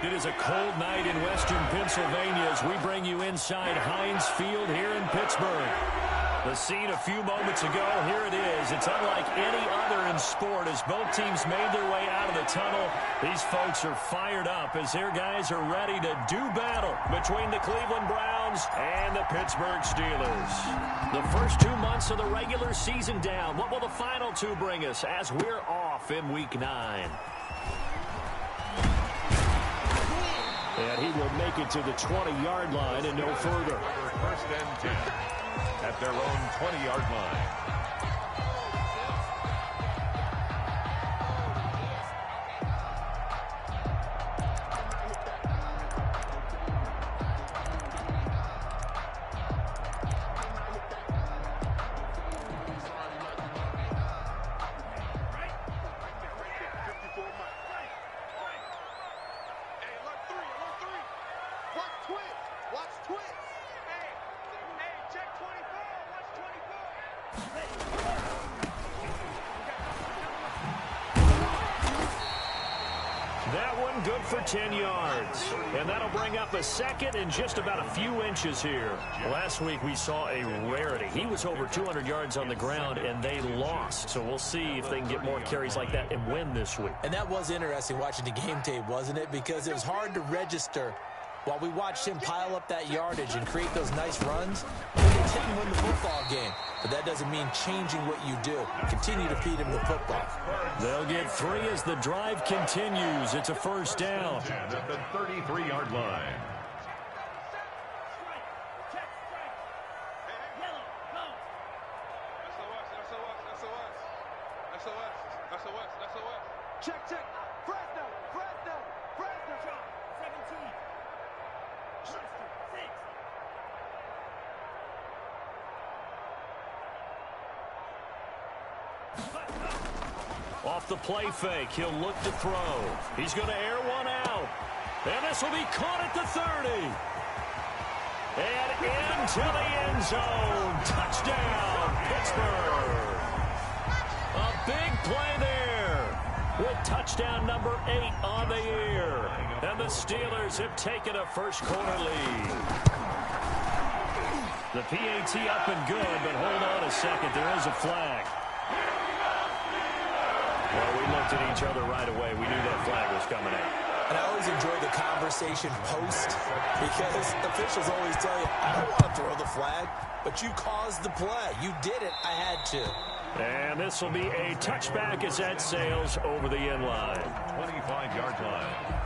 It is a cold night in western Pennsylvania as we bring you inside Heinz Field here in Pittsburgh. The scene a few moments ago, here it is. It's unlike any other in sport as both teams made their way out of the tunnel. These folks are fired up as their guys are ready to do battle between the Cleveland Browns and the Pittsburgh Steelers. The first 2 months of the regular season down. What will the final two bring us as we're off in Week 9? And he will make it to the 20-yard line and no further. First and 10 at their own 20-yard line. That one good for 10 yards. And that'll bring up a second and just about a few inches here. Last week we saw a rarity. He was over 200 yards on the ground, and they lost. So we'll see if they can get more carries like that and win this week. And that was interesting watching the game tape, wasn't it? Because it was hard to register. While we watched him pile up that yardage and create those nice runs, they didn't win the football game. But that doesn't mean changing what you do. Continue to feed him the football. They'll get 3 as the drive continues. It's a first down. At the 33-yard line. Check. Fresno. 17. Off the play fake, he'll look to throw. He's going to air one out. And this will be caught at the 30. And into the end zone. Touchdown, Pittsburgh. A big play there with touchdown number 8 on the year. And the Steelers have taken a first quarter lead. The PAT up and good, but hold on a second. There is a flag. Well, we looked at each other right away. We knew that flag was coming out. And I always enjoy the conversation post because officials always tell you, I don't want to throw the flag, but you caused the play. You did it. I had to. And this will be a touchback as that sails over the end line. 25-yard line.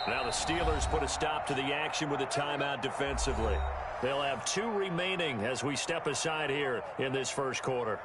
Now the Steelers put a stop to the action with a timeout defensively. They'll have 2 remaining as we step aside here in this first quarter.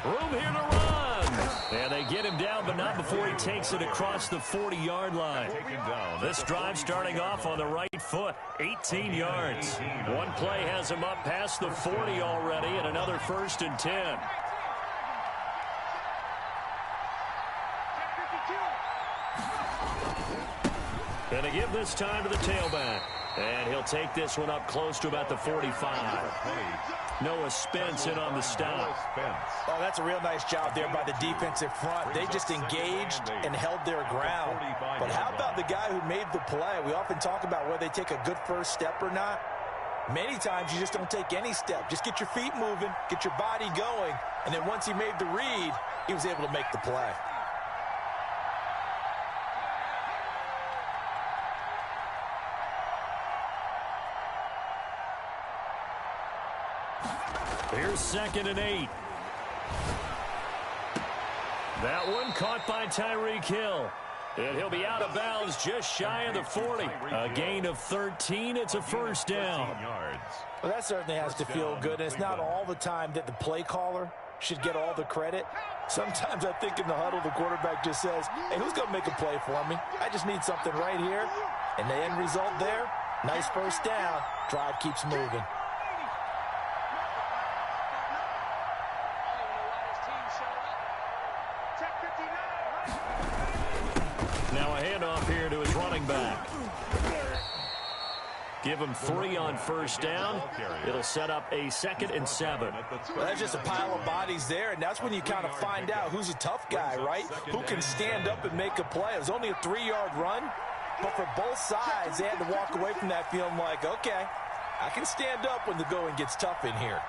Room here to run. And they get him down, but not before he takes it across the 40-yard line. This drive starting off on the right foot, 18 yards. One play has him up past the 40 already, and another first and 10. And they give this time to the tailback. And he'll take this one up close to about the 45. Noah Spence in on the stop. Oh, that's a real nice job there by the defensive front. They just engaged and held their ground. But how about the guy who made the play. We often talk about whether they take a good first step or not. Many times you just don't take any step. Just get your feet moving, get your body going, and then once he made the read, he was able to make the play. Here's 2nd and 8. That one caught by Tyreek Hill. And he'll be out of bounds just shy of the 40. A gain of 13. It's a first down. Well, that certainly has to feel good. And it's not all the time that the play caller should get all the credit. Sometimes I think in the huddle, the quarterback just says, hey, who's going to make a play for me? I just need something right here. And the end result there, nice first down. Drive keeps moving. Now a handoff here to his running back. Give him 3 on first down. It'll set up a 2nd and 7. Well, that's just a pile of bodies there, and that's when you kind of find out who's a tough guy, right? Who can stand up and make a play. It was only a 3-yard run, but for both sides, they had to walk away from that feeling like, okay, I can stand up when the going gets tough in here.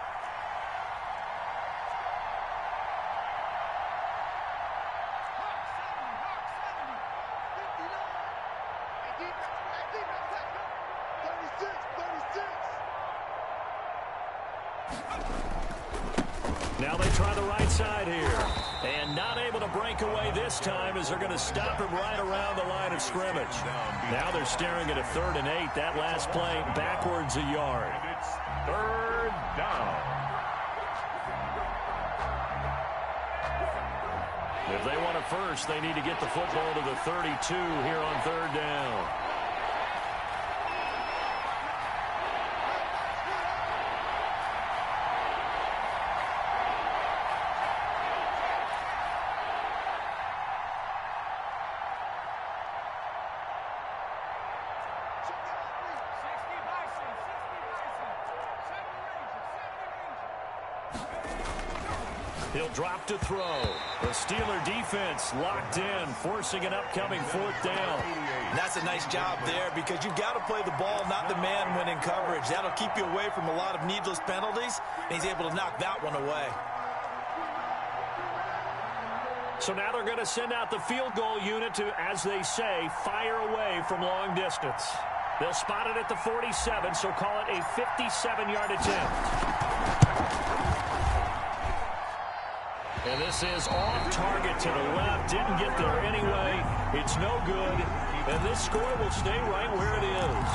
Now they try the right side here. And not able to break away this time as they're going to stop him right around the line of scrimmage. Now they're staring at a 3rd and 8. That last play backwards a yard. It's 3rd down. If they want a first, they need to get the football to the 32 here on 3rd down. He'll drop to throw. The Steeler defense locked in, forcing an upcoming 4th down. And that's a nice job there because you've got to play the ball, not the man when in coverage. That'll keep you away from a lot of needless penalties, and he's able to knock that one away. So now they're going to send out the field goal unit to, as they say, fire away from long distance. They'll spot it at the 47, so call it a 57-yard attempt. And this is off target to the left. Didn't get there anyway. It's no good. And this score will stay right where it is.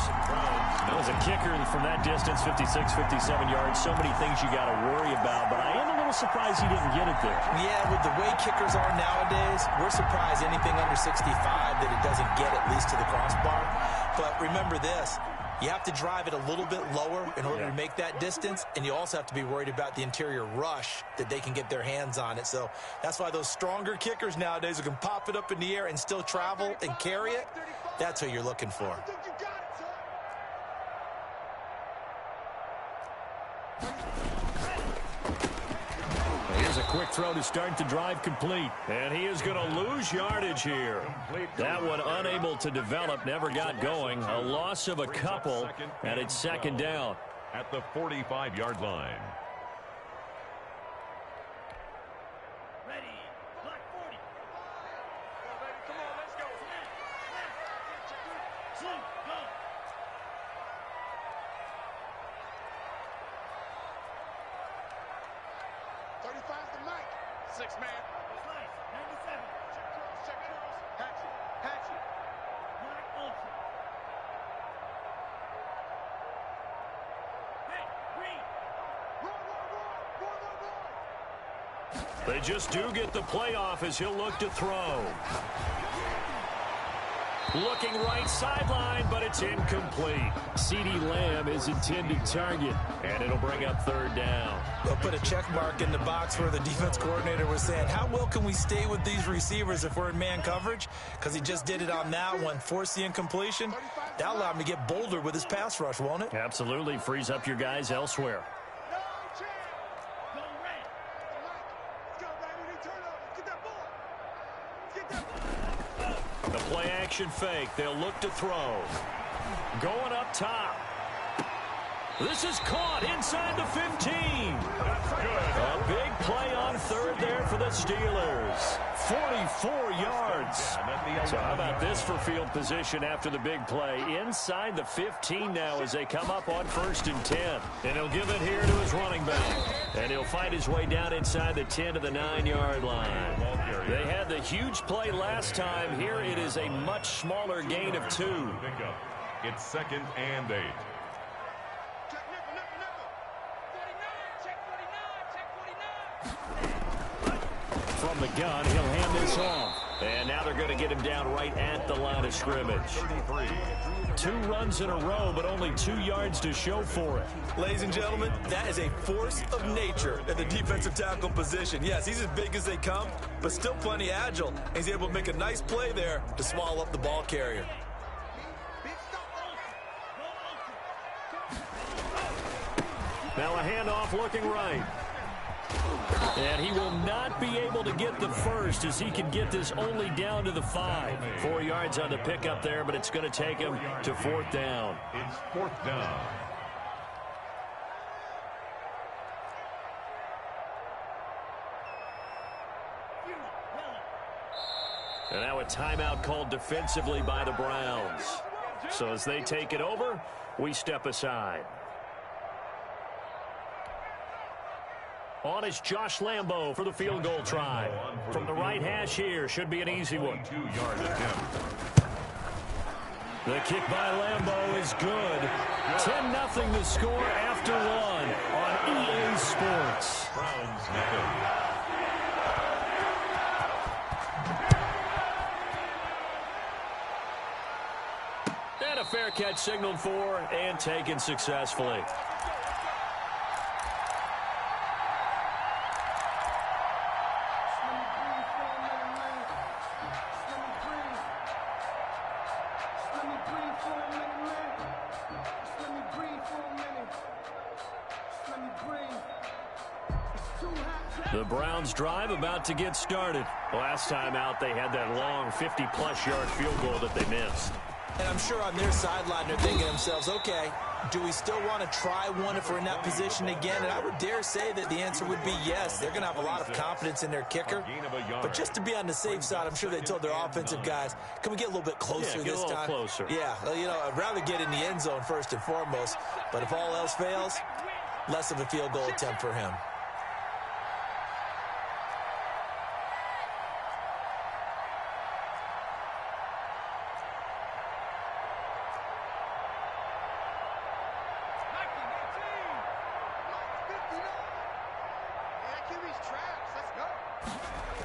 That was a kicker from that distance, 56, 57 yards. So many things you got to worry about. But I am a little surprised he didn't get it there. Yeah, with the way kickers are nowadays, we're surprised anything under 65 that it doesn't get at least to the crossbar. But remember this. You have to drive it a little bit lower in order to make that distance, and you also have to be worried about the interior rush that they can get their hands on it. So that's why those stronger kickers nowadays who can pop it up in the air and still travel and carry it, that's who you're looking for. Here's a quick throw to start the drive complete. And he is going to lose yardage here. That one unable to develop, never got going. A loss of a couple, and it's 2nd down. At the 45-yard line. Ready. Block 40. Come on, let's go. Swing, go. The mic. 6-man. Slice. 97. Check cross. Check cross. Hatchet. Hatchet. Black ultra. Hey, green. Roar. They just do get the playoff as he'll look to throw. Looking right sideline, but it's incomplete. CeeDee Lamb is intended target, and it'll bring up 3rd down. They'll put a check mark in the box where the defense coordinator was saying, how well can we stay with these receivers if we're in man coverage? Because he just did it on that one, forced the incompletion. That'll allow him to get bolder with his pass rush, won't it? Absolutely. Frees up your guys elsewhere. Play-action fake. They'll look to throw. Going up top. This is caught inside the 15. A big play on third there for the Steelers. 44 yards. So how about this for field position after the big play? Inside the 15 now as they come up on 1st and 10. And he'll give it here to his running back. And he'll fight his way down inside the 10 to the 9-yard line. They had the huge play last time. Here it is a much smaller gain of 2. It's 2nd and 8. From the gun, he'll hand this off. And now they're going to get him down right at the line of scrimmage. 2 runs in a row, but only 2 yards to show for it. Ladies and gentlemen, that is a force of nature at the defensive tackle position. Yes, he's as big as they come, but still plenty agile. And he's able to make a nice play there to swallow up the ball carrier. Now a handoff looking right. And he will not be able to get the first as he can get this only down to the 5. 4 yards on the pickup there, but it's going to take him to 4th down. It's 4th down. And now a timeout called defensively by the Browns. So as they take it over, we step aside. On is Josh Lambo for the field goal try. From the right hash here, should be an easy one. 2-yard attempt. The kick by Lambo is good. 10-0 the score after 1 on EA Sports. Browns nothing. And a fair catch signaled for and taken successfully. The Browns drive about to get started. Last time out, they had that long 50-plus yard field goal that they missed. And I'm sure on their sideline they're thinking to themselves, okay, do we still want to try one if we're in that position again? And I would dare say that the answer would be yes. They're going to have a lot of confidence in their kicker. But just to be on the safe side, I'm sure they told their offensive guys, can we get a little bit closer this time? Get a little closer. Yeah, you know, I'd rather get in the end zone first and foremost. But if all else fails, less of a field goal attempt for him.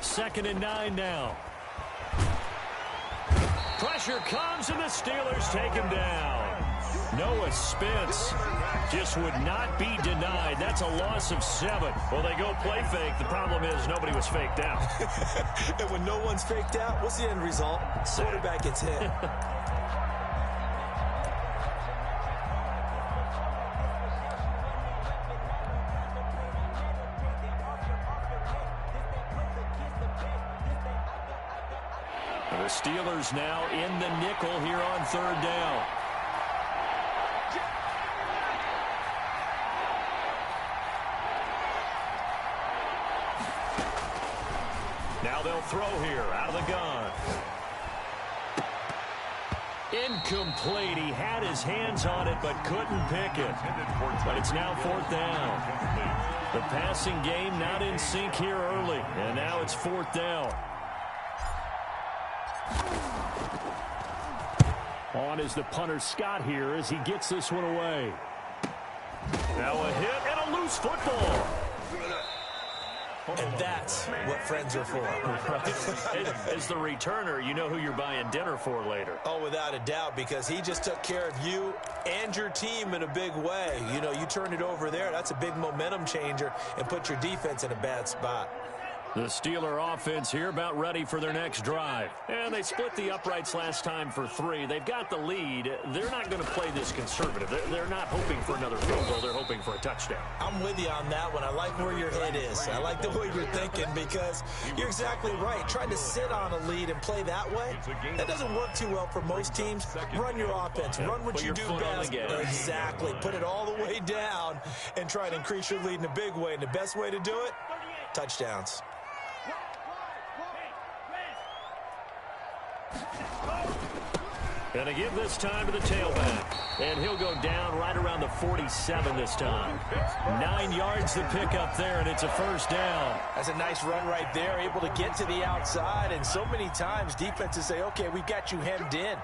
Second and 9 now. Pressure comes, and the Steelers take him down. Noah Spence just would not be denied. That's a loss of 7. Well, they go play fake. The problem is nobody was faked out. And when no one's faked out, what's the end result? Quarterback gets hit. The Steelers now in the nickel here on 3rd down. Now they'll throw here out of the gun. Incomplete. He had his hands on it but couldn't pick it. But it's now 4th down. The passing game not in sync here early. And now it's 4th down. On is the punter Scott here as he gets this one away. Now a hit and a loose football. And that's what friends are for. As the returner, you know who you're buying dinner for later. Oh, without a doubt, because he just took care of you and your team in a big way. You know, you turned it over there. That's a big momentum changer and put your defense in a bad spot. The Steeler offense here about ready for their next drive. And they split the uprights last time for 3. They've got the lead. They're not going to play this conservative. They're not hoping for another field goal. They're hoping for a touchdown. I'm with you on that one. I like where your head is. I like the way you're thinking because you're exactly right. Trying to sit on a lead and play that way, that doesn't work too well for most teams. Run your offense. Run what you do best. Exactly. Put it all the way down and try to increase your lead in a big way. And the best way to do it, touchdowns. Going to give this time to the tailback. And he'll go down right around the 47 this time. 9 yards to pick up there, and it's a first down. That's a nice run right there, able to get to the outside. And so many times defenses say, okay, we've got you hemmed in.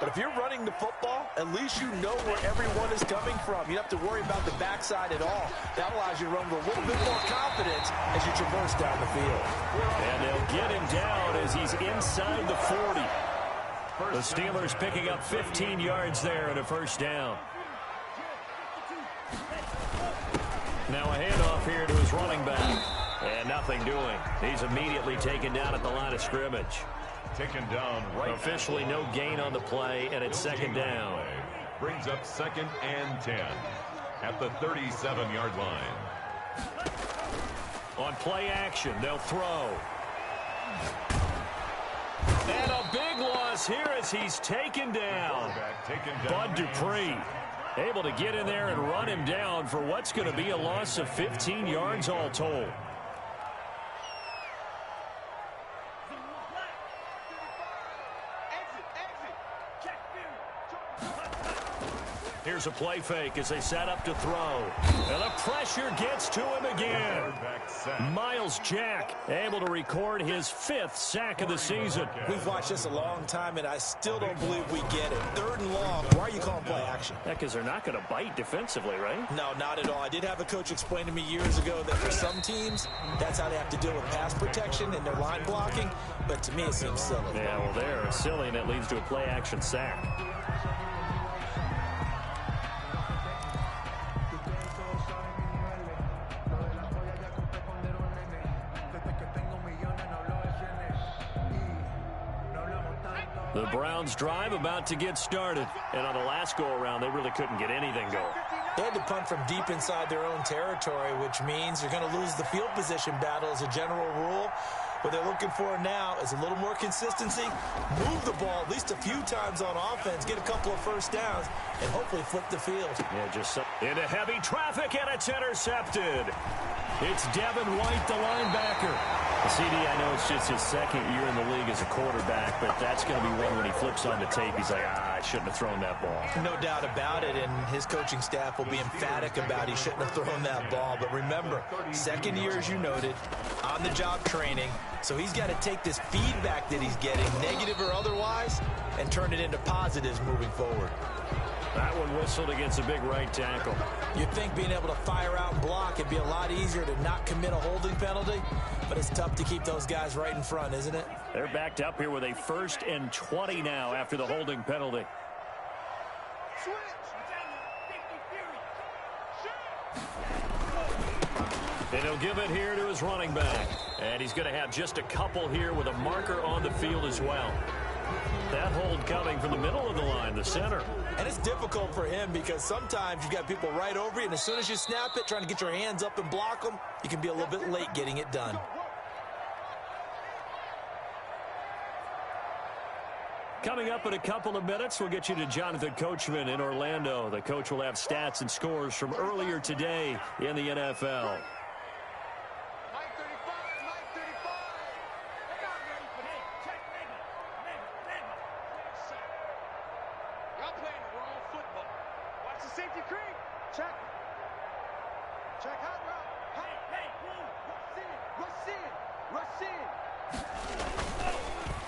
But if you're running the football, at least you know where everyone is coming from. You don't have to worry about the backside at all. That allows you to run with a little bit more confidence as you traverse down the field. And they'll get him down as he's inside the 40. The Steelers picking up 15 yards there and a first down. Now a handoff here to his running back. And nothing doing. He's immediately taken down at the line of scrimmage. Taken down right. Officially no gain on the play, and it's second down. Brings up 2nd and 10 at the 37-yard line. On play action, they'll throw. And a big loss here as he's taken down. Bud Dupree able to get in there and run him down for what's going to be a loss of 15 yards all told. Here's a play fake as they set up to throw. And the pressure gets to him again. Miles Jack able to record his 5th sack of the season. We've watched this a long time, and I still don't believe we get it. 3rd and long. Why are you calling play action? Yeah, because they're not going to bite defensively, right? No, not at all. I did have a coach explain to me years ago that for some teams, that's how they have to deal with pass protection and their line blocking. But to me, it seems silly. Yeah, well, they're silly, and it leads to a play action sack. The Browns drive about to get started. And on the last go-around, they really couldn't get anything going. They had to punt from deep inside their own territory, which means you're going to lose the field position battle as a general rule. What they're looking for now is a little more consistency, move the ball at least a few times on offense, get a couple of first downs, and hopefully flip the field. Yeah, just into heavy traffic, and it's intercepted. It's Devin White, the linebacker. CD, I know it's just his 2nd year in the league as a quarterback, but that's going to be one when he flips on the tape. He's like, I shouldn't have thrown that ball. No doubt about it, and his coaching staff will be emphatic about he shouldn't have thrown that ball. But remember, 2nd year, as you noted, on-the-job training. So he's got to take this feedback that he's getting, negative or otherwise, and turn it into positives moving forward. That one whistled against a big right tackle. You'd think being able to fire out and block, it'd be a lot easier to not commit a holding penalty, but it's tough to keep those guys right in front, isn't it? They're backed up here with a 1st and 20 now after the holding penalty. And he'll give it here to his running back. And he's going to have just a couple here with a marker on the field as well. That hold coming from the middle of the line, the center. And it's difficult for him because sometimes you've got people right over you, and as soon as you snap it, trying to get your hands up and block them, you can be a little bit late getting it done. Coming up in a couple of minutes, we'll get you to Jonathan Coachman in Orlando. The coach will have stats and scores from earlier today in the NFL.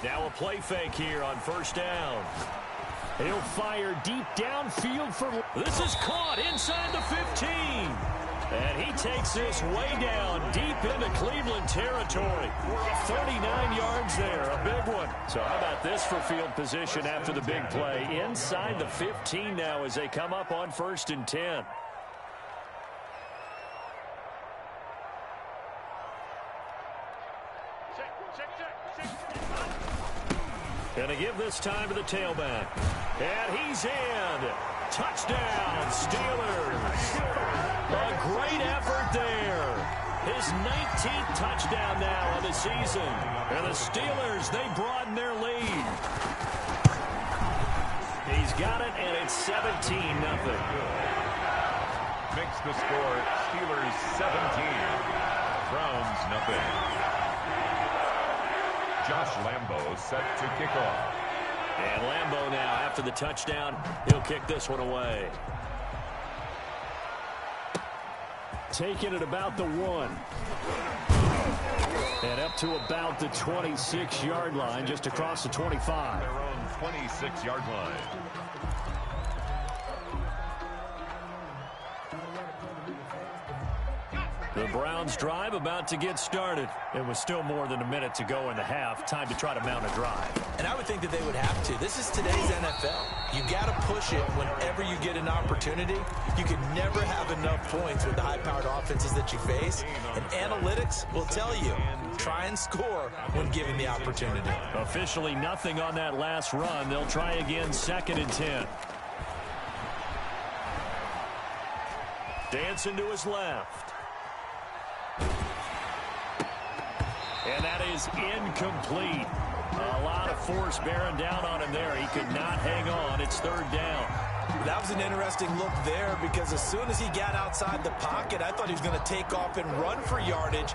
Now a play fake here on 1st down. He'll fire deep downfield for... This is caught inside the 15. And he takes this way down deep into Cleveland territory. 39 yards there, a big one. So how about this for field position after the big play? Inside the 15 now as they come up on 1st and 10. Gonna give this time to the tailback. And he's in. Touchdown, Steelers. A great effort there. His 19th touchdown now of the season. And the Steelers, they broaden their lead. He's got it, and it's 17-0. Makes the score Steelers 17. Browns nothing. Josh Lambo set to kick off. And Lambo now, after the touchdown, he'll kick this one away. Taking it about the 1. And up to about the 26-yard line, just across the 25. Their own 26-yard line. The Browns drive about to get started. It was still more than a minute to go in the half. Time to try to mount a drive. And I would think that they would have to. This is today's NFL. You got to push it whenever you get an opportunity. You can never have enough points with the high-powered offenses that you face. And analytics will tell you, try and score when given the opportunity. Officially nothing on that last run. They'll try again, 2nd and 10. Dancing to his left. And that is incomplete. A lot of force bearing down on him there. He could not hang on. It's 3rd down. That was an interesting look there because as soon as he got outside the pocket, I thought he was going to take off and run for yardage.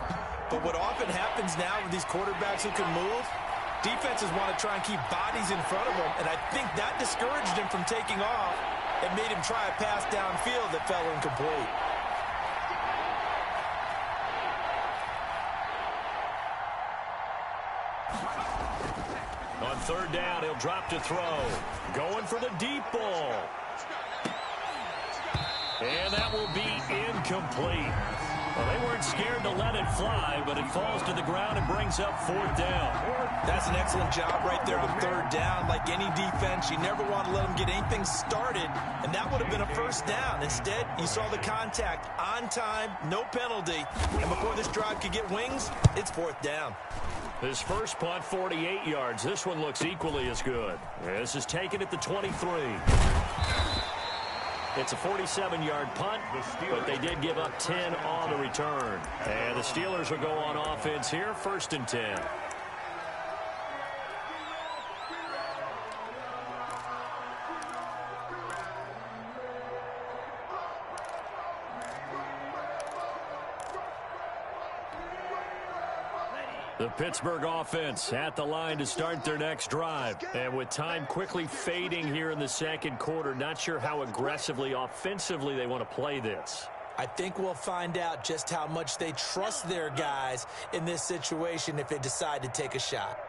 But what often happens now with these quarterbacks who can move, defenses want to try and keep bodies in front of them. And I think that discouraged him from taking off and made him try a pass downfield that fell incomplete. On 3rd down, he'll drop to throw. Going for the deep ball. And that will be incomplete. Well, they weren't scared to let it fly, but it falls to the ground and brings up 4th down. That's an excellent job right there on 3rd down. Like any defense, you never want to let them get anything started, and that would have been a 1st down. Instead, you saw the contact on time, no penalty, and before this drive could get wings, it's 4th down. His first punt, 48 yards. This one looks equally as good. This is taken at the 23. It's a 47-yard punt, but they did give up 10 on the return. And the Steelers will go on offense here, 1st and 10. The Pittsburgh offense at the line to start their next drive. And with time quickly fading here in the 2nd quarter, not sure how aggressively, offensively they want to play this. I think we'll find out just how much they trust their guys in this situation if they decide to take a shot.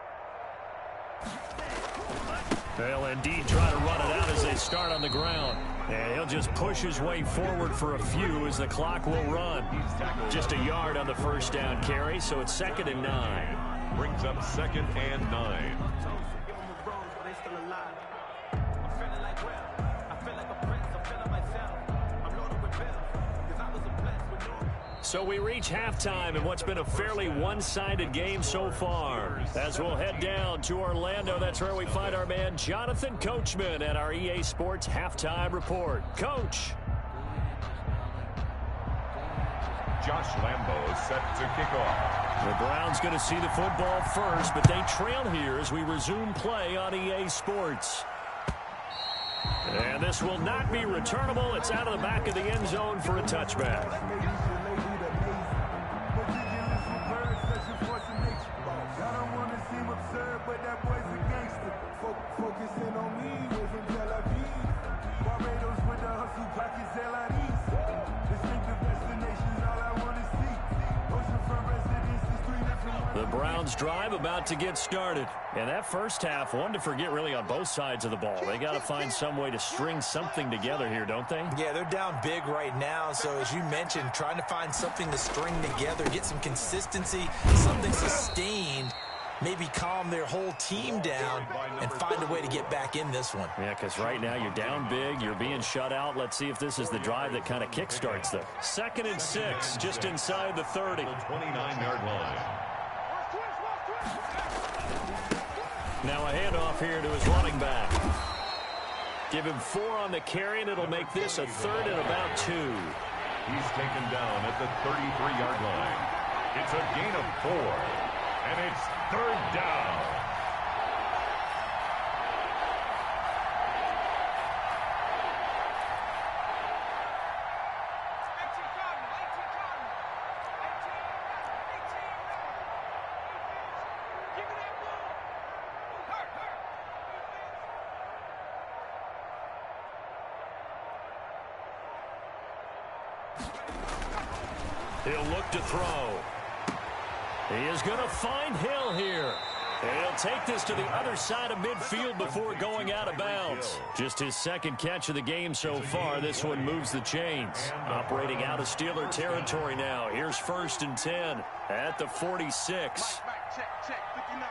They'll indeed try to run it out as they start on the ground. And he'll just push his way forward for a few as the clock will run. Just a yard on the 1st down carry, so it's 2nd and 9. Brings up 2nd and 9. So we reach halftime in what's been a fairly one-sided game so far. As we'll head down to Orlando, that's where we find our man Jonathan Coachman at our EA Sports Halftime Report. Coach. Josh Lambo set to kick off. The Browns going to see the football first, but they trail here as we resume play on EA Sports. And this will not be returnable. It's out of the back of the end zone for a touchback. The Browns drive about to get started. And that first half, one to forget really on both sides of the ball. They got to find some way to string something together here, don't they? Yeah, they're down big right now. So as you mentioned, trying to find something to string together, get some consistency, something sustained, maybe calm their whole team down and find a way to get back in this one. Yeah, because right now you're down big, you're being shut out. Let's see if this is the drive that kind of kickstarts them. 2nd and 6, just inside the 30. 29-yard line. Now a handoff here to his running back. Give him 4 on the carry, and it'll make this a 3rd and about 2. He's taken down at the 33-yard line. It's a gain of 4, and it's 3rd down. He'll look to throw. He is going to find Hill here. And he'll take this to the other side of midfield before going out of bounds. Just his 2nd catch of the game so far. This one moves the chains. Operating out of Steeler territory now. Here's 1st and 10 at the 46. Check, 59,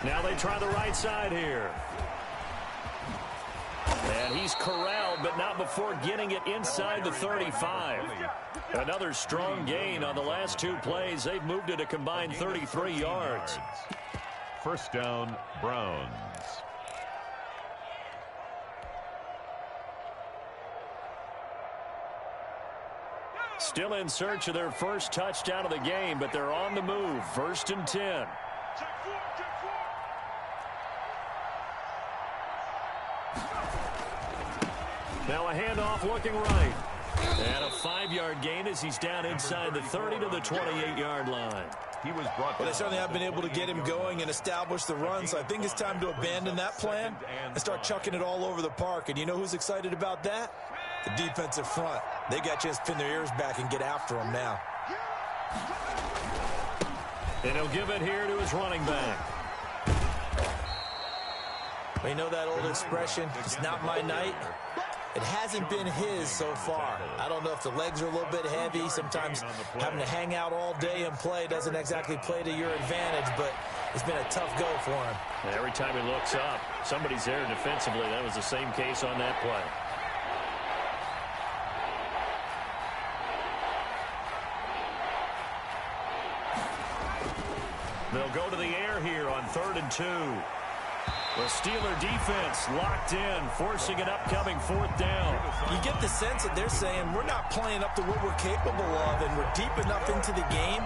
59. Now they try the right side here. And he's corralled, but not before getting it inside the 35. Another strong gain on the last 2 plays. They've moved it a combined 33 yards. 1st down, Browns. Still in search of their first touchdown of the game, but they're on the move. 1st and 10. Now a handoff looking right. And a 5-yard gain as he's down inside the 30 to the 28-yard line. He was brought Well, they certainly have been able to get him going and establish the run, so I think it's time to abandon that plan and start chucking it all over the park. And you know who's excited about that? The defensive front. They got a chance to pin their ears back and get after him now. And he'll give it here to his running back. Well, you know that old expression, it's not my night? It hasn't been his so far. I don't know if the legs are a little bit heavy. Sometimes having to hang out all day and play doesn't exactly play to your advantage, but it's been a tough go for him. And every time he looks up, somebody's there defensively. That was the same case on that play. They'll go to the air here on 3rd and 2. The Steeler defense locked in, forcing an upcoming 4th down. You get the sense that they're saying we're not playing up to what we're capable of, and we're deep enough into the game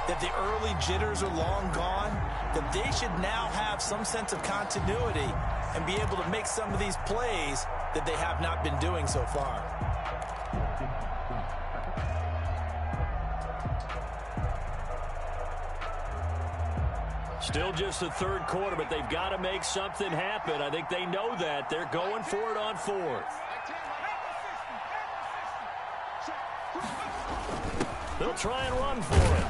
that the early jitters are long gone, that they should now have some sense of continuity and be able to make some of these plays that they have not been doing so far. Still just the 3rd quarter, but they've got to make something happen. I think they know that. They're going for it on 4th. They'll try and run for it.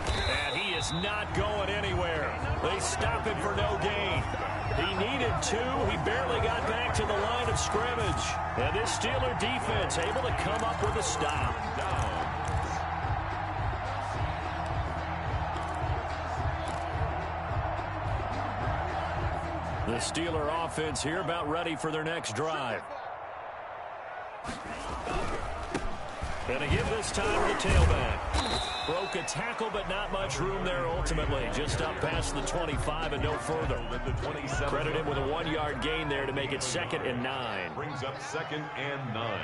And he is not going anywhere. They stop him for no gain. He needed 2. He barely got back to the line of scrimmage. And this Steeler defense able to come up with a stop. The Steeler offense here about ready for their next drive. And a give this time to the tailback. Broke a tackle, but not much room there ultimately. Just up past the 25 and no further. Credit him with a 1-yard gain there to make it 2nd and 9. Brings up 2nd and 9.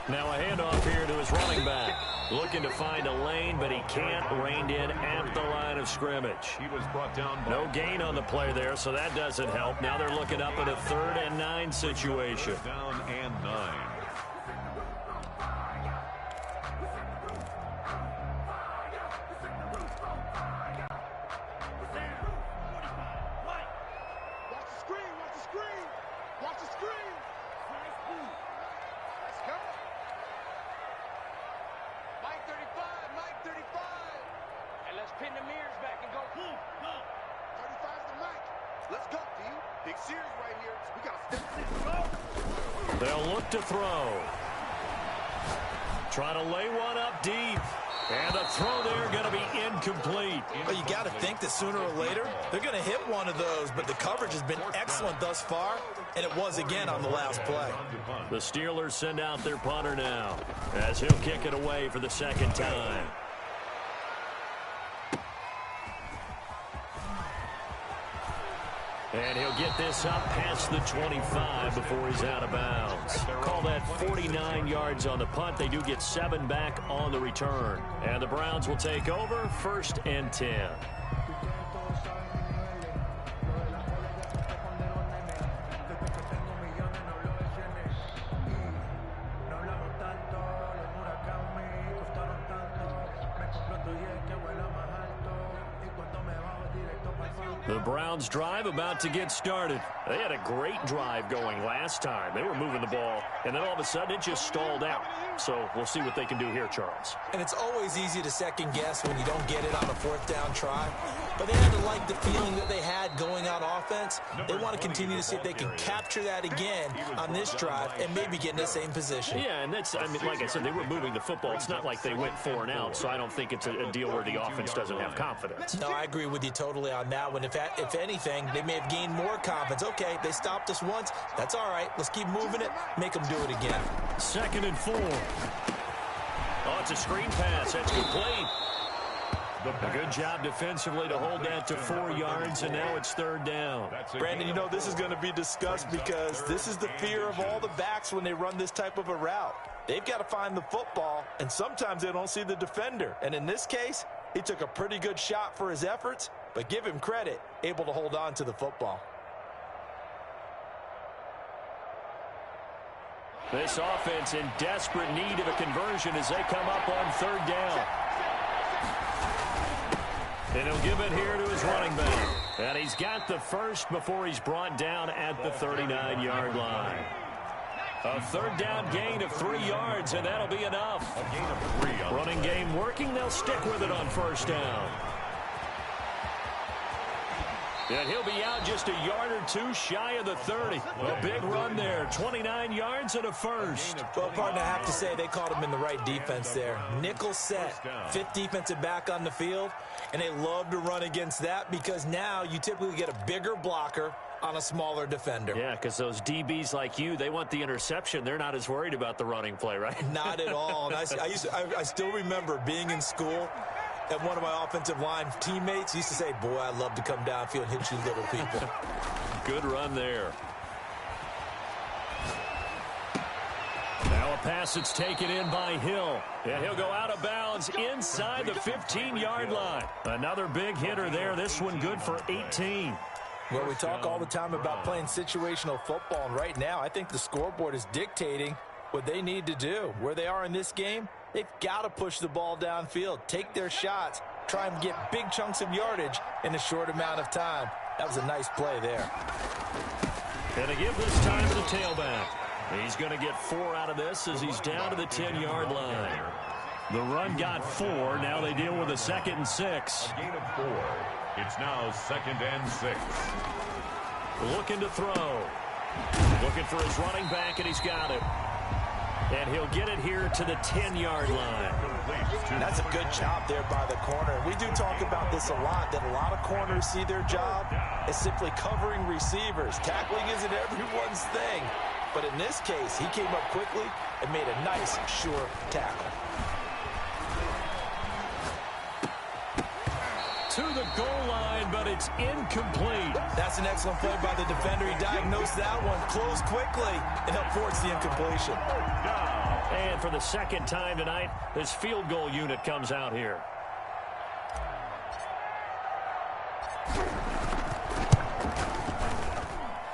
Now a handoff here to his running back. Looking to find a lane, but he can't. Reined in at the line of scrimmage. He was brought down. No gain on the play there, so that doesn't help. Now they're looking up at a 3rd and 9 situation. Down and 9. Watch the screen, watch the screen. Watch the screen. Let's go. Mike 35, Mike 35. And let's pin the mirrors back and go. 35's the Mike. Let's go, D. Big series right here. We got to step in. Go. They'll look to throw. Trying to lay one up deep. And the throw there going to be incomplete. Well, you got to think that sooner or later they're going to hit one of those, but the coverage has been excellent thus far, and it was again on the last play. The Steelers send out their punter now as he'll kick it away for the second time. And he'll get this up past the 25 before he's out of bounds. Call that 49 yards on the punt. They do get 7 back on the return. And the Browns will take over 1st and 10. The Browns drive about to get started. They had a great drive going last time. They were moving the ball, and then all of a sudden it just stalled out. So we'll see what they can do here, Charles. And it's always easy to second guess when you don't get it on a 4th down try. But they had to like the feeling that they had going on offense. They want to continue to see if they can capture that again on this drive and maybe get in the same position. Yeah, and that's, I mean, like I said, they were moving the football. It's not like they went 4 and out, so I don't think it's a deal where the offense doesn't have confidence. No, I agree with you totally on that one. If anything, they may have gained more confidence. Okay, they stopped us once. That's all right. Let's keep moving it. Make them do it again. 2nd and 4. Oh, it's a screen pass. That's complete. A good job defensively to hold that to 4 yards, and now it's 3rd down. Brandon, you know this is going to be discussed because this is the fear of all the backs when they run this type of a route. They've got to find the football, and sometimes they don't see the defender. And in this case, he took a pretty good shot for his efforts, but give him credit, able to hold on to the football. This offense in desperate need of a conversion as they come up on 3rd down. And he'll give it here to his running back. And he's got the first before he's brought down at the 39-yard line. A 3rd down gain of 3 yards, and that'll be enough. A gain of 3. Running game working. They'll stick with it on 1st down. And he'll be out just a yard or 2 shy of the 30. A big run there. 29 yards and a first. Well, partner, I have to say they caught him in the right defense there. Nickel set. 5th defensive back on the field. And they love to run against that because now you typically get a bigger blocker on a smaller defender. Yeah, because those DBs like you, they want the interception. They're not as worried about the running play, right? Not at all. And I still remember being in school, and one of my offensive line teammates used to say, boy, I'd love to come downfield and hit you little people. Good run there. Now a pass that's taken in by Hill. And he'll go out of bounds inside the 15-yard line. Another big hitter there. This one good for 18. Well, we talk all the time about playing situational football, and right now I think the scoreboard is dictating what they need to do. Where they are in this game, they've got to push the ball downfield, take their shots, try and get big chunks of yardage in a short amount of time. That was a nice play there. And to give this time to the tailback. He's going to get 4 out of this as he's down to the 10-yard line. The run got 4. Now they deal with a 2nd and 6. A gain of 4. It's now 2nd and 6. Looking to throw. Looking for his running back, and he's got it. And he'll get it here to the 10-yard line. That's a good job there by the corner. We do talk about this a lot, that a lot of corners see their job as simply covering receivers. Tackling isn't everyone's thing. But in this case, he came up quickly and made a nice, sure tackle. To the goal line, but it's incomplete. That's an excellent play by the defender. He diagnosed that one, closed quickly, and helped force the incompletion. And for the 2nd time tonight, this field goal unit comes out here.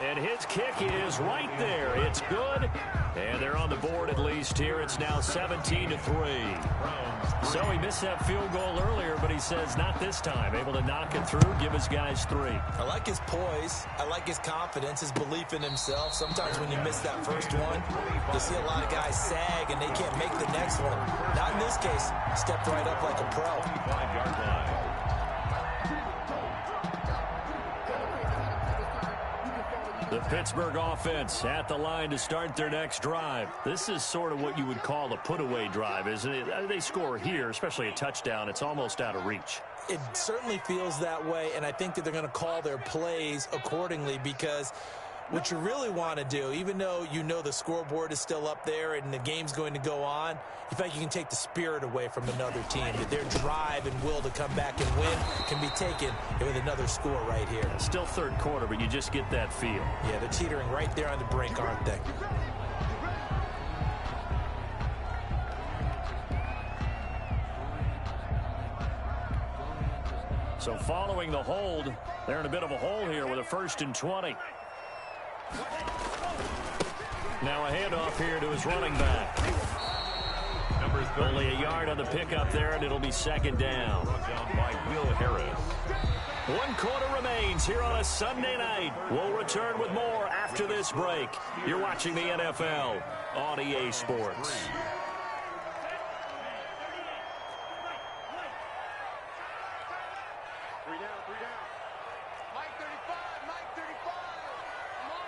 And his kick is right there. It's good. And they're on the board at least here. It's now 17-3. So he missed that field goal earlier, but he says not this time. Able to knock it through, give his guys 3. I like his poise. I like his confidence, his belief in himself. Sometimes when you miss that first one, you see a lot of guys sag and they can't make the next one. Not in this case. Stepped right up like a pro. 25-yard line. The Pittsburgh offense at the line to start their next drive. This is sort of what you would call a put-away drive, isn't it? They score here, especially a touchdown. It's almost out of reach. It certainly feels that way, and I think that they're going to call their plays accordingly, because what you really want to do, even though you know the scoreboard is still up there and the game's going to go on, you feel like you can take the spirit away from another team, that their drive and will to come back and win can be taken with another score right here. Still third quarter, but you just get that feel. Yeah, they're teetering right there on the brink, aren't they? So following the hold, they're in a bit of a hole here with a 1st and 20. Now a handoff here to his running back. Only a yard on the pickup there, and it'll be 2nd down. Down by Will Harris. 1 quarter remains here on a Sunday night. We'll return with more after this break. You're watching the NFL on EA Sports. Mike 35, Mike 35. Come on.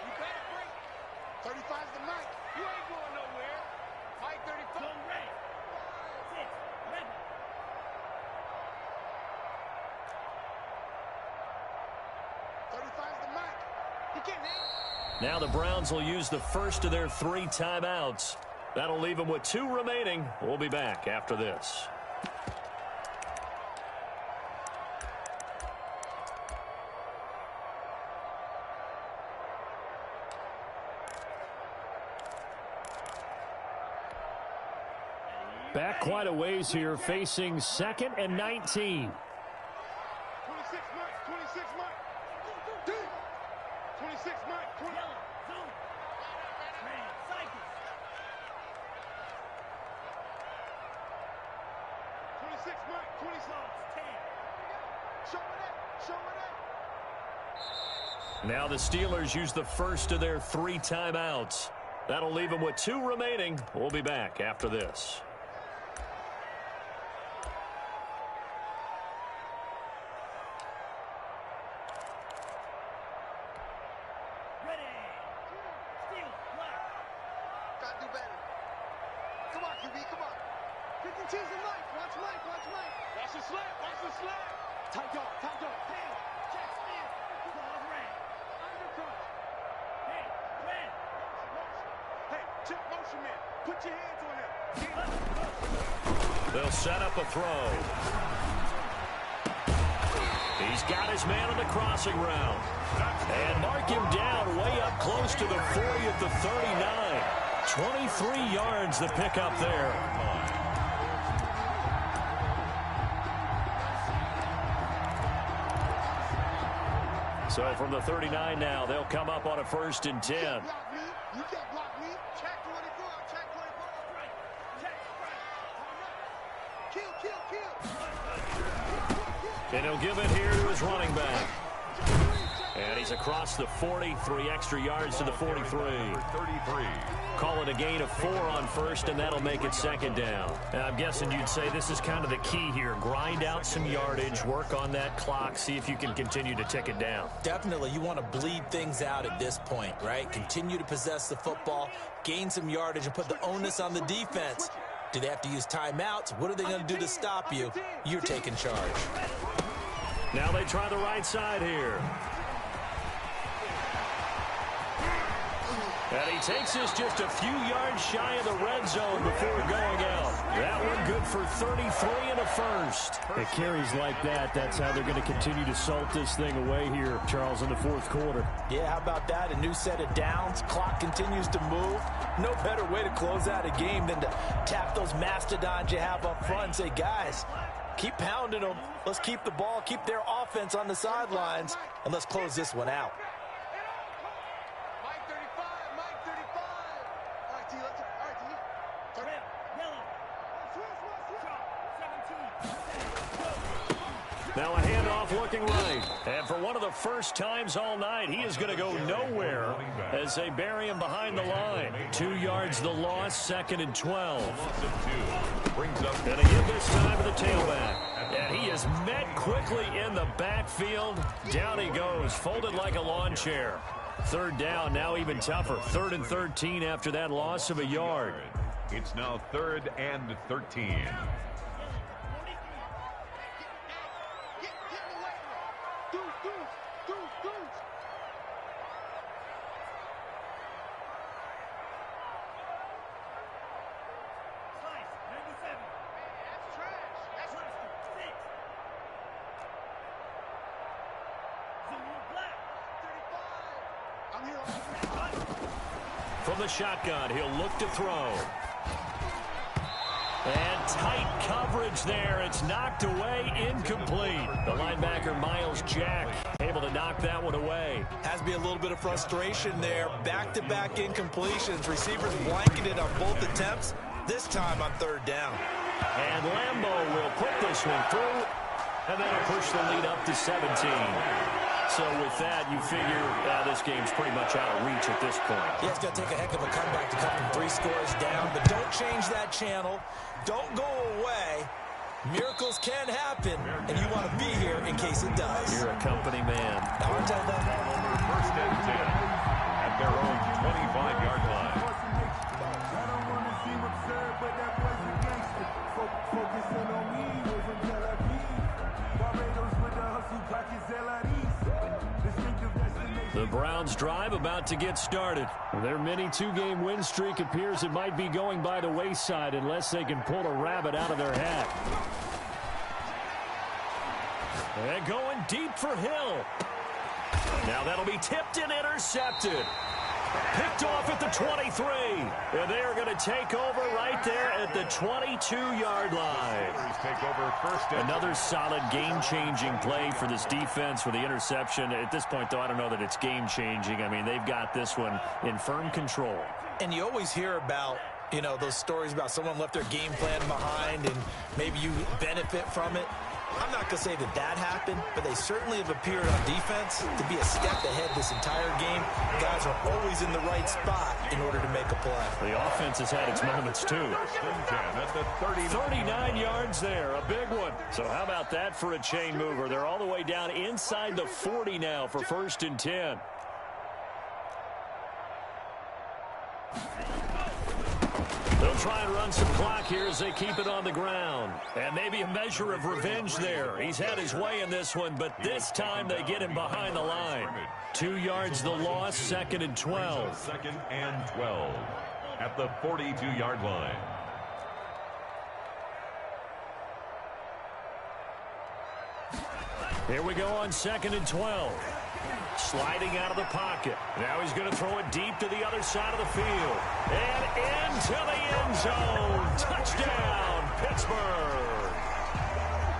You better break. 35's the Mike. You ain't going nowhere. Mike 35. Zone ready. 6, ready. 35's the Mike. He can't hang. Now the Browns will use the first of their 3 timeouts. That'll leave them with 2 remaining. We'll be back after this. Back quite a ways here, facing 2nd and 19. 26 Mike, 26 Mike. 26 Mike, 20. 26 Mike, 20 10. Show it up. Now the Steelers use the first of their 3 timeouts. That'll leave them with 2 remaining. We'll be back after this. They'll set up a throw. He's got his man on the crossing route. And mark him down way up close to the 40 at the 39. 23 yards the pickup there. So from the 39 now, they'll come up on a 1st and 10. You can't block me. Check 24. Check 24. Kill. And he'll give it here to his running back. And he's across the 40, 3 extra yards to the 43. 33. Call it a gain of 4 on 1st, and that'll make it 2nd down. And I'm guessing you'd say this is kind of the key here. Grind out some yardage, work on that clock, see if you can continue to tick it down. Definitely, you want to bleed things out at this point, right? Continue to possess the football, gain some yardage, and put the onus on the defense. Do they have to use timeouts? What are they going to do to stop you? You're taking charge. Now they try the right side here. And he takes us just a few yards shy of the red zone before going out. That one good for 33 and a 1st. It carries like that. That's how they're going to continue to salt this thing away here, Charles, in the 4th quarter. Yeah, how about that? A new set of downs. Clock continues to move. No better way to close out a game than to tap those mastodons you have up front and say, guys, keep pounding them. Let's keep the ball, keep their offense on the sidelines, and let's close this one out. Mike 35, Mike 35. All right, T, let's all right, T. Turn it. Now a handoff looking right. And for one of the first times all night, he is going to go nowhere as they bury him behind the line. 2 yards the loss, 2nd and 12. And again this time to the tailback. And he is met quickly in the backfield. Down he goes, folded like a lawn chair. Third down, now even tougher. 3rd and 13 after that loss of a yard. It's now 3rd and 13. From the shotgun, he'll look to throw. And tight coverage there. It's knocked away, incomplete. The linebacker, Miles Jack, able to knock that one away. Has to be a little bit of frustration there. Back-to-back incompletions. Receivers blanketed on both attempts, this time on 3rd down. And Lambeau will put this one through, and that'll push the lead up to 17. So with that, you figure this game's pretty much out of reach at this point. Yeah, it's going to take a heck of a comeback to come from 3 scores down, but don't change that channel. Don't go away. Miracles can happen, and you want to be here in case it does. You're a company man. I'll tell them. 1st and 10 at their own 25-yard line. The Browns drive about to get started. Their mini 2-game win streak appears it might be going by the wayside unless they can pull a rabbit out of their hat. And going deep for Hill. Now that'll be tipped and intercepted. Picked off at the 23. And they are going to take over right there at the 22-yard line. Take over 1st and Another solid game-changing play for this defense with the interception. At this point, though, I don't know that it's game-changing. I mean, they've got this one in firm control. And you always hear about, you know, those stories about someone left their game plan behind and maybe you benefit from it. I'm not going to say that that happened, but they certainly have appeared on defense to be a step ahead this entire game. Guys are always in the right spot in order to make a play. The offense has had its moments, too. 39 yards there, a big one. So how about that for a chain mover? They're all the way down inside the 40 now for 1st and 10. They'll try and run some clock here as they keep it on the ground. And maybe a measure of revenge there. He's had his way in this one, but this time they get him behind the line. 2 yards the loss, 2nd and 12. 2nd and 12 at the 42-yard line. Here we go on 2nd and 12. Sliding out of the pocket. Now he's going to throw it deep to the other side of the field. And into the end zone. Touchdown, Pittsburgh.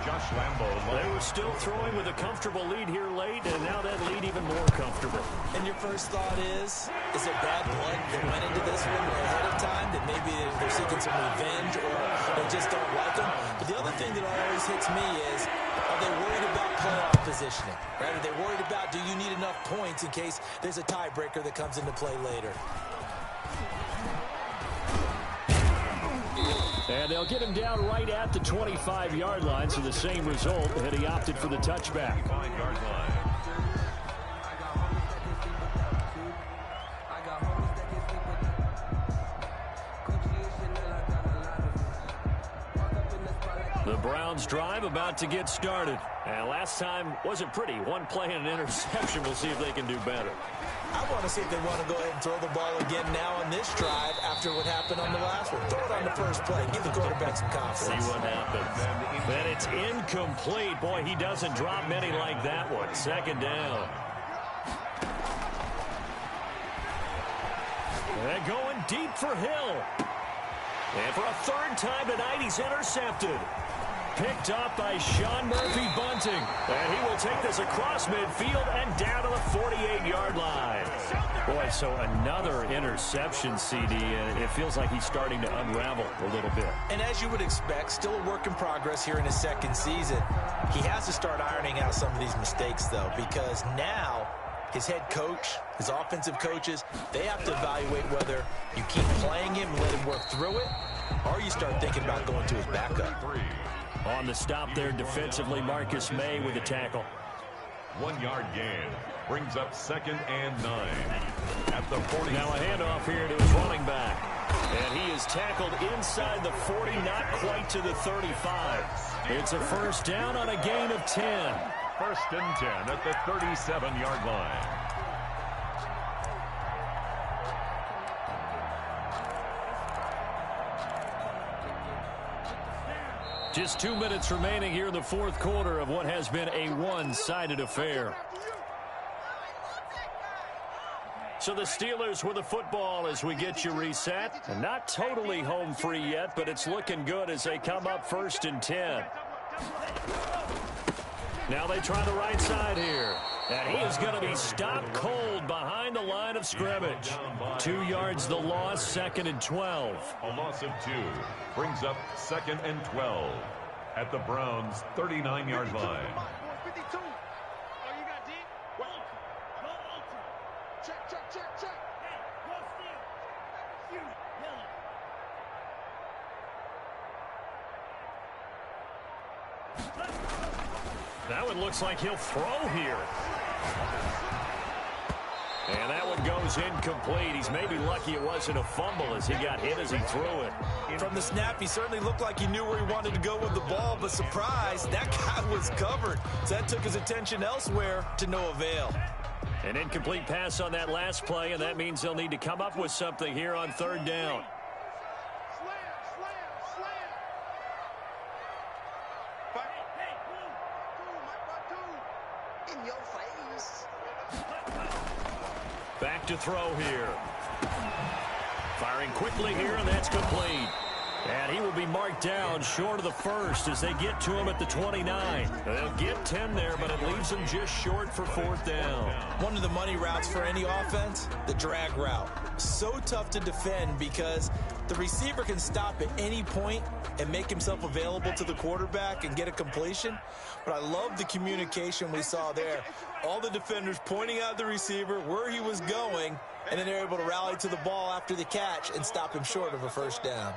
Josh Lambeau. They were still throwing with a comfortable lead here late, and now that lead even more comfortable. And your first thought is there bad blood that went into this one ahead of time, that maybe they're seeking some revenge or they just don't like them? But the other thing that always hits me is, are they worried about playoff positioning? Right? Are they worried about, do you need enough points in case there's a tiebreaker that comes into play later? And they'll get him down right at the 25-yard line, so the same result, and he opted for the touchback. 25-yard line. The Browns drive about to get started. And last time wasn't pretty. One play and an interception. We'll see if they can do better. I want to see if they want to go ahead and throw the ball again now on this drive after what happened on the last one. Throw it on the first play. Give the quarterback some confidence. See what happens. Then it's incomplete. Boy, he doesn't drop many like that one. 2nd down. And going deep for Hill. And for a 3rd time tonight, he's intercepted. Picked up by Sean Murphy-Bunting. And he will take this across midfield and down to the 48-yard line. Boy, so another interception, CD. And it feels like he's starting to unravel a little bit. And as you would expect, still a work in progress here in his 2nd season. He has to start ironing out some of these mistakes, though, because now his head coach, his offensive coaches, they have to evaluate whether you keep playing him and let him work through it, or you start thinking about going to his backup. On the stop there defensively, Marcus May with the tackle. 1-yard gain. Brings up 2nd and 9. At the 40. Now a handoff here to his running back. And he is tackled inside the 40, not quite to the 35. It's a first down on a gain of 10. 1st and 10 at the 37-yard line. Just 2 minutes remaining here in the fourth quarter of what has been a one-sided affair. So the Steelers with the football as we get you reset. And not totally home free yet, but it's looking good as they come up 1st and 10. Now they try the right side here. And he is going to be stopped cold behind the line of scrimmage. 2 yards the loss, 2nd and 12. A loss of 2 brings up 2nd and 12 at the Browns' 39-yard line. 52. Oh, you got deep? Check, check, check, check. Hey, go steal. That one looks like he'll throw here. And that one goes incomplete. He's maybe lucky it wasn't a fumble as he got hit as he threw it. From the snap, he certainly looked like he knew where he wanted to go with the ball, but surprise, that guy was covered. So that took his attention elsewhere to no avail. An incomplete pass on that last play, and that means they'll need to come up with something here on 3rd down. In your face. Back to throw here. Firing quickly here, and that's complete. And he will be marked down short of the first as they get to him at the 29. They'll get 10 there, but it leaves them just short for 4th down. One of the money routes for any offense, the drag route. So tough to defend because the receiver can stop at any point and make himself available to the quarterback and get a completion. But I love the communication we saw there. All the defenders pointing out the receiver, where he was going, and then they're able to rally to the ball after the catch and stop him short of a 1st down.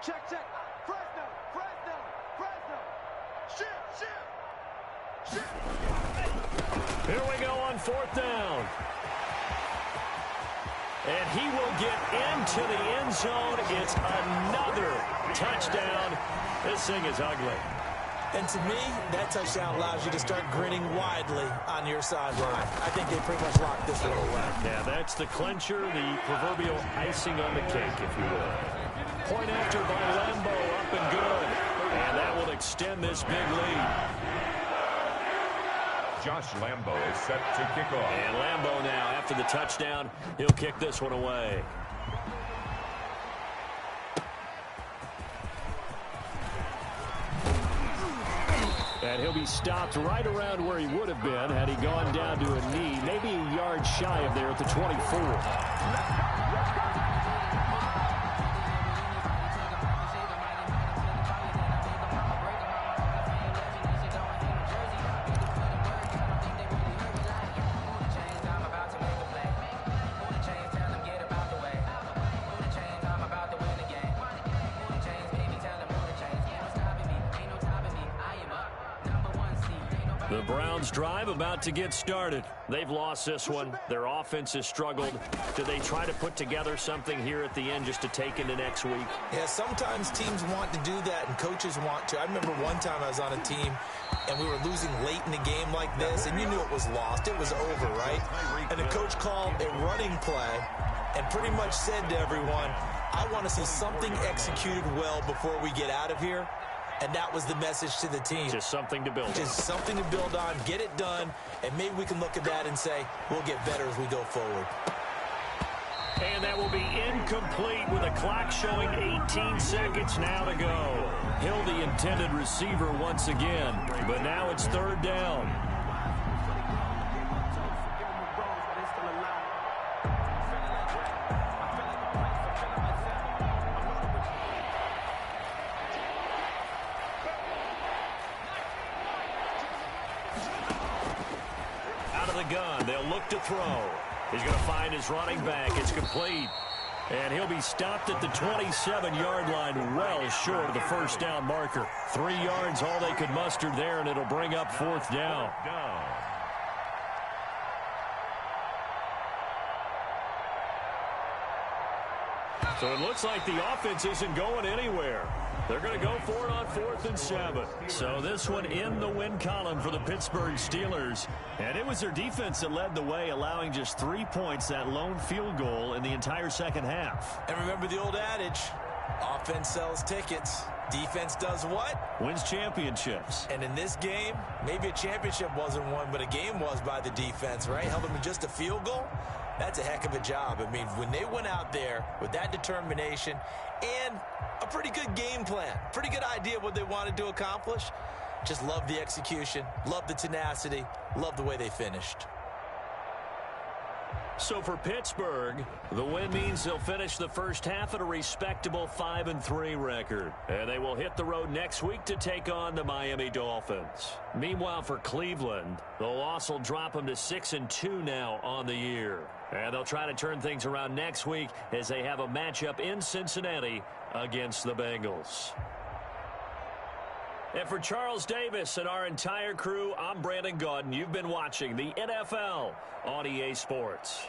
Check, check. Fresno, Fresno, Fresno. Shift. Here we go on 4th down. And he will get into the end zone. It's another touchdown. This thing is ugly. And to me, that touchdown allows you to start grinning widely on your sideline. I think they pretty much locked this one away. Yeah, that's the clincher, the proverbial icing on the cake, if you will. Point after by Lambo, up and good. And that will extend this big lead. Josh Lambo is set to kick off. And Lambo now, after the touchdown, he'll kick this one away. And he'll be stopped right around where he would have been had he gone down to a knee, maybe a yard shy of there at the 24. The Browns drive about to get started. They've lost this one. Their offense has struggled. Do they try to put together something here at the end just to take into next week? Yeah, sometimes teams want to do that and coaches want to. I remember one time I was on a team and we were losing late in the game like this, and you knew it was lost. It was over, right? And the coach called a running play and pretty much said to everyone, I want to see something executed well before we get out of here. And that was the message to the team. Just something to build on. Just something to build on, get it done, and maybe we can look at that and say, we'll get better as we go forward. And that will be incomplete with a clock showing 18 seconds now to go. Hill, the intended receiver once again, but now it's 3rd down. Gun. They'll look to throw. He's going to find his running back. It's complete. And he'll be stopped at the 27-yard line, well short of the first down marker. 3 yards, all they could muster there, and it'll bring up 4th down. So it looks like the offense isn't going anywhere. They're going to go for it on 4th and 7. So this one in the win column for the Pittsburgh Steelers. And it was their defense that led the way, allowing just 3 points, that lone field goal in the entire second half. And remember the old adage, offense sells tickets. Defense does what? Wins championships. And in this game, maybe a championship wasn't won, but a game was by the defense, right? Held them to just a field goal. That's a heck of a job. I mean, when they went out there with that determination and a pretty good game plan, pretty good idea of what they wanted to accomplish, just love the execution, love the tenacity, love the way they finished. So for Pittsburgh, the win means they'll finish the first half at a respectable 5-3 record. And they will hit the road next week to take on the Miami Dolphins. Meanwhile, for Cleveland, the loss will drop them to 6-2 now on the year. And they'll try to turn things around next week as they have a matchup in Cincinnati against the Bengals. And for Charles Davis and our entire crew, I'm Brandon Gaudin. You've been watching the NFL on EA Sports.